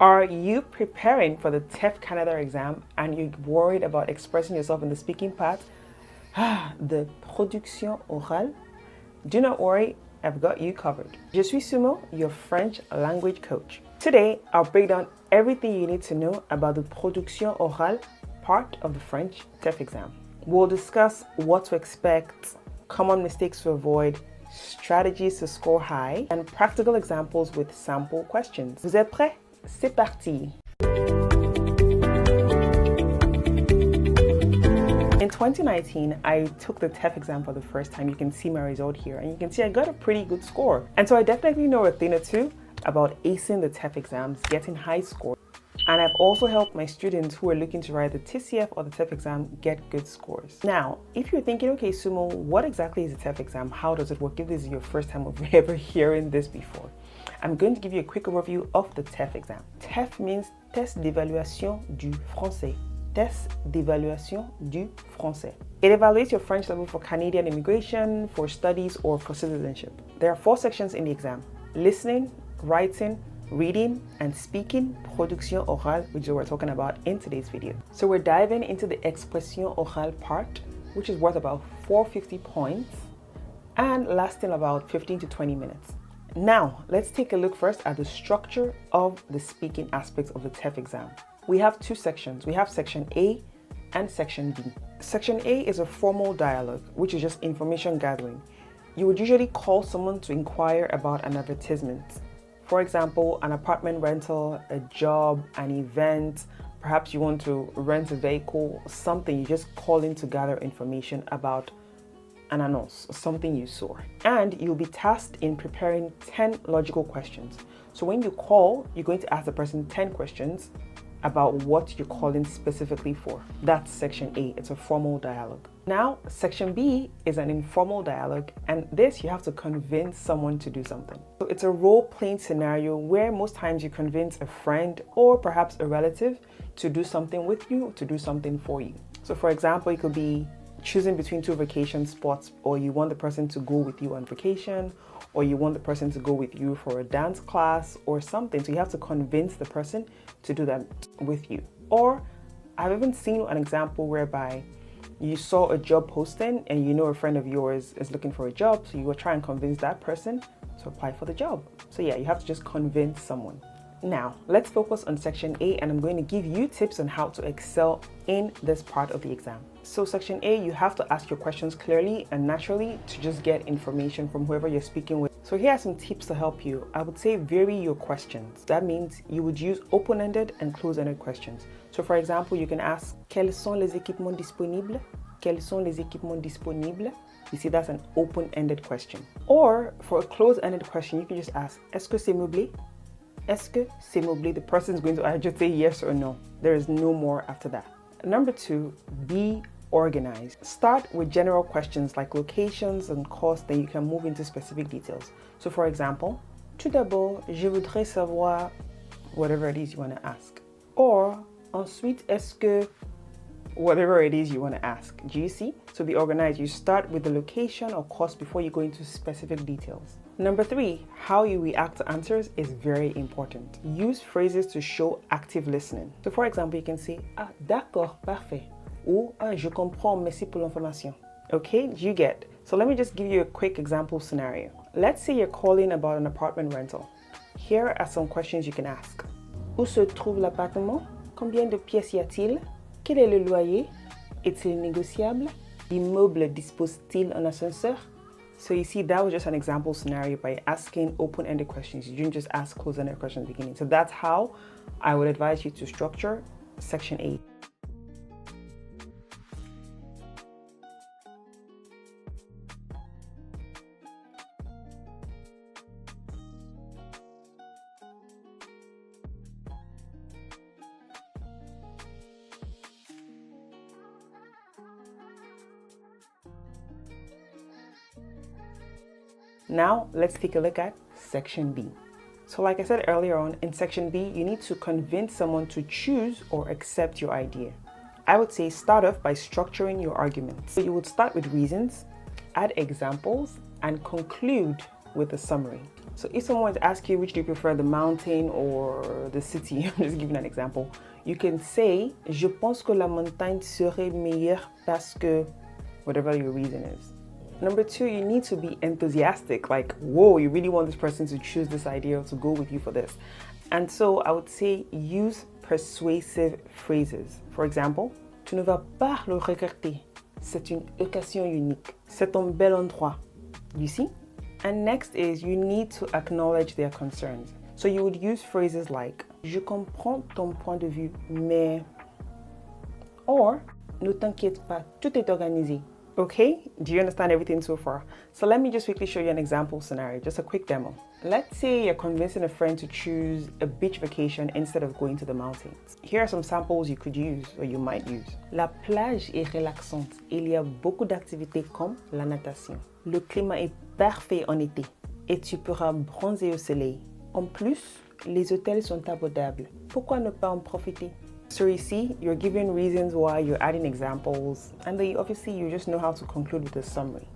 Are you preparing for the TEF Canada exam and you're worried about expressing yourself in the speaking part? The production orale? Do not worry, I've got you covered. Je suis Sumo, your French language coach. Today, I'll break down everything you need to know about the production orale part of the French TEF exam. We'll discuss what to expect, common mistakes to avoid, strategies to score high, and practical examples with sample questions. Vous êtes prêts? C'est parti! In 2019, I took the TEF exam for the first time. You can see my result here, and you can see I got a pretty good score. And so I definitely know a thing or two about acing the TEF exams, getting high scores. And I've also helped my students who are looking to write the TCF or the TEF exam get good scores. Now, if you're thinking, okay, Sumo, what exactly is the TEF exam? How does it work? If this is your first time of ever hearing this before, I'm going to give you a quick overview of the TEF exam. TEF means Test d'évaluation du français. Test d'évaluation du français. It evaluates your French level for Canadian immigration, for studies, or for citizenship. There are 4 sections in the exam: listening, writing, reading, and speaking, production orale, which is what we're talking about in today's video. So we're diving into the expression orale part, which is worth about 450 points and lasting about 15 to 20 minutes. Now, let's take a look first at the structure of the speaking aspects of the TEF exam. We have 2 sections. We have section A and section B. Section A is a formal dialogue, which is just information gathering. You would usually call someone to inquire about an advertisement. For example, an apartment rental, a job, an event, perhaps you want to rent a vehicle, something. You just call in to gather information about an annonce, something you saw. And you'll be tasked in preparing 10 logical questions. So when you call, you're going to ask the person 10 questions about what you're calling specifically for. That's section A, it's a formal dialogue. Now, section B is an informal dialogue, and this you have to convince someone to do something. So it's a role-playing scenario where most times you convince a friend or perhaps a relative to do something with you, to do something for you. So for example, it could be choosing between 2 vacation spots, or you want the person to go with you on vacation, or you want the person to go with you for a dance class or something. So you have to convince the person to do that with you. Or I've even seen an example whereby you saw a job posting and you know a friend of yours is looking for a job, so you will try and convince that person to apply for the job. So yeah, you have to just convince someone. Now, let's focus on section A, and I'm going to give you tips on how to excel in this part of the exam. So section A, you have to ask your questions clearly and naturally to just get information from whoever you're speaking with. So here are some tips to help you. I would say vary your questions. That means you would use open-ended and close-ended questions. So for example, you can ask, quels sont les équipements disponibles? Quels sont les équipements disponibles? You see, that's an open-ended question. Or for a closed-ended question, you can just ask, est-ce que c'est meublé? Est-ce que c'est meublé? The person is going to either say yes or no. There is no more after that. Number 2, be organized. Start with general questions like locations and cost, then you can move into specific details. So for example, tout d'abord, je voudrais savoir whatever it is you want to ask. Or ensuite, est-ce que whatever it is you want to ask. Do you see? So be organized. You start with the location or cost before you go into specific details. Number 3, how you react to answers is very important. Use phrases to show active listening. So for example, you can say, ah, d'accord, parfait. Ou, ah, je comprends, merci pour l'information. Okay, you get. So let me just give you a quick example scenario. Let's say you're calling about an apartment rental. Here are some questions you can ask. Où se trouve l'appartement? Combien de pièces y a-t-il? Quel est le loyer? Est-il négociable? L'immeuble dispose-t-il en ascenseur? So you see, that was just an example scenario by asking open-ended questions. You didn't just ask closed-ended questions at the beginning. So that's how I would advise you to structure section A. Now, let's take a look at section B. So like I said earlier on, in section B, you need to convince someone to choose or accept your idea. I would say start off by structuring your arguments. So you would start with reasons, add examples, and conclude with a summary. So if someone were to ask you which do you prefer, the mountain or the city, I'm just giving an example, you can say, je pense que la montagne serait meilleure parce que, whatever your reason is. Number 2, you need to be enthusiastic, like, whoa, you really want this person to choose this idea or to go with you for this. And so I would say use persuasive phrases. For example, tu ne vas pas le regretter. C'est une occasion unique. C'est un bel endroit. You see? And next is you need to acknowledge their concerns. So you would use phrases like, je comprends ton point de vue, mais... Or, ne t'inquiète pas, tout est organisé. Okay, do you understand everything so far? So let me just quickly show you an example scenario, just a quick demo. Let's say you're convincing a friend to choose a beach vacation instead of going to the mountains. Here are some samples you could use or you might use. La plage est relaxante. Il y a beaucoup d'activités comme la natation. Le climat est parfait en été et tu pourras bronzer au soleil. En plus, les hôtels sont abordables. Pourquoi ne pas en profiter? So you see, you're giving reasons why, you're adding examples, and then obviously you just know how to conclude with a summary.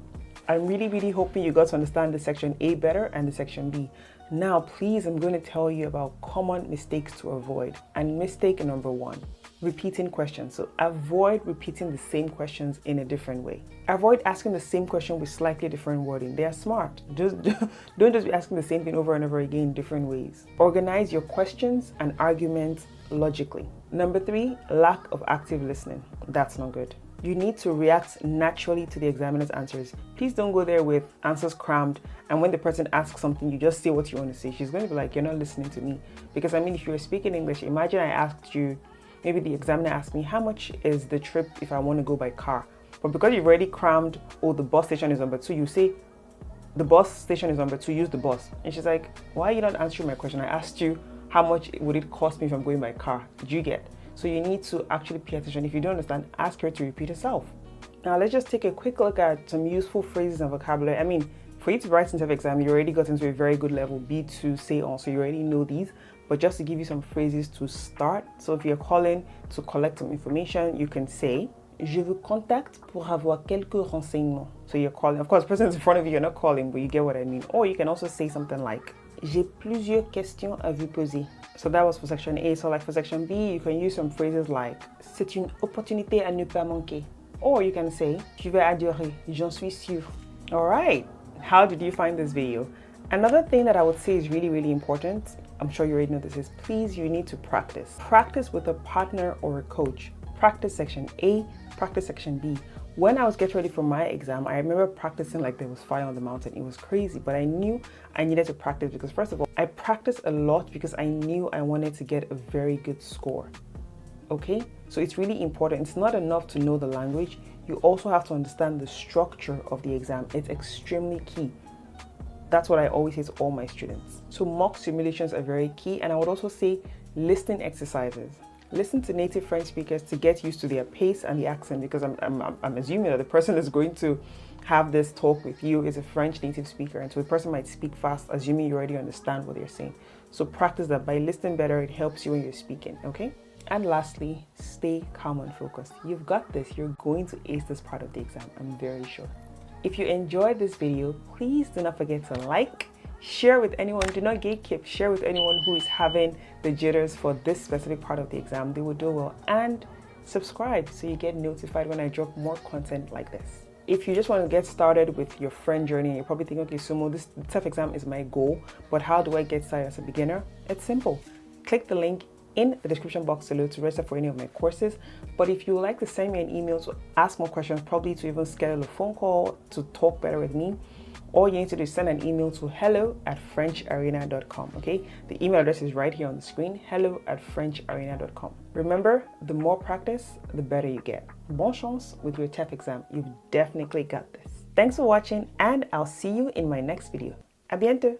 I'm really hoping you got to understand the section A better and the section B. Now, please, I'm going to tell you about common mistakes to avoid. And mistake number 1, repeating questions. So avoid repeating the same questions in a different way. Avoid asking the same question with slightly different wording. They are smart. Don't just be asking the same thing over and over again in different ways. Organize your questions and arguments logically. Number 3, lack of active listening. That's not good. You need to react naturally to the examiner's answers. Please don't go there with answers crammed, and when the person asks something, you just say what you want to say. She's going to be like, you're not listening to me. Because I mean, if you were speaking English, imagine I asked you, maybe the examiner asked me, how much is the trip if I want to go by car? But because you've already crammed, oh, the bus station is number 2, you say, the bus station is number 2, use the bus. And she's like, why are you not answering my question? I asked you, how much would it cost me if I'm going by car? Did you get? So you need to actually pay attention. If you don't understand, ask her to repeat herself. Now let's just take a quick look at some useful phrases and vocabulary. I mean, for you to write in TEF exam, you already got into a very good level, B2, say on, so you already know these. But just to give you some phrases to start. So if you're calling to collect some information, you can say, je vous contacte pour avoir quelques renseignements. So you're calling, of course, the person is in front of you, you're not calling, but you get what I mean. Or you can also say something like, j'ai plusieurs questions à vous poser. So that was for section A. So like for section B, you can use some phrases like, c'est une opportunité à ne pas manquer. Or you can say, tu vas adorer, j'en suis sûr. All right, how did you find this video? Another thing that I would say is really important, I'm sure you already know this, is please, you need to practice. Practice with a partner or a coach. Practice section A, practice section B. When I was getting ready for my exam, I remember practicing like there was fire on the mountain. It was crazy, but I knew I needed to practice because first of all, I practiced a lot because I knew I wanted to get a very good score. Okay, so it's really important. It's not enough to know the language. You also have to understand the structure of the exam. It's extremely key. That's what I always say to all my students. So mock simulations are very key. And I would also say listening exercises. Listen to native French speakers to get used to their pace and the accent, because I'm assuming that the person that's going to have this talk with you is a French native speaker, and so the person might speak fast, assuming you already understand what they're saying. So practice that. By listening better, it helps you when you're speaking, okay? And lastly, stay calm and focused. You've got this. You're going to ace this part of the exam, I'm very sure. If you enjoyed this video, please do not forget to like, share with anyone, do not gatekeep, share with anyone who is having the jitters for this specific part of the exam. They will do well. And subscribe so you get notified when I drop more content like this. If you just want to get started with your friend journey, you're probably thinking, okay, Sumo, this TEF exam is my goal, but how do I get started as a beginner? It's simple. Click the link in the description box below to register for any of my courses. But if you would like to send me an email to ask more questions, probably to even schedule a phone call to talk better with me, all you need to do is send an email to hello@FrenchArena.com, okay? The email address is right here on the screen, hello@FrenchArena.com. Remember, the more practice, the better you get. Bon chance with your TEF exam. You've definitely got this. Thanks for watching, and I'll see you in my next video. À bientôt!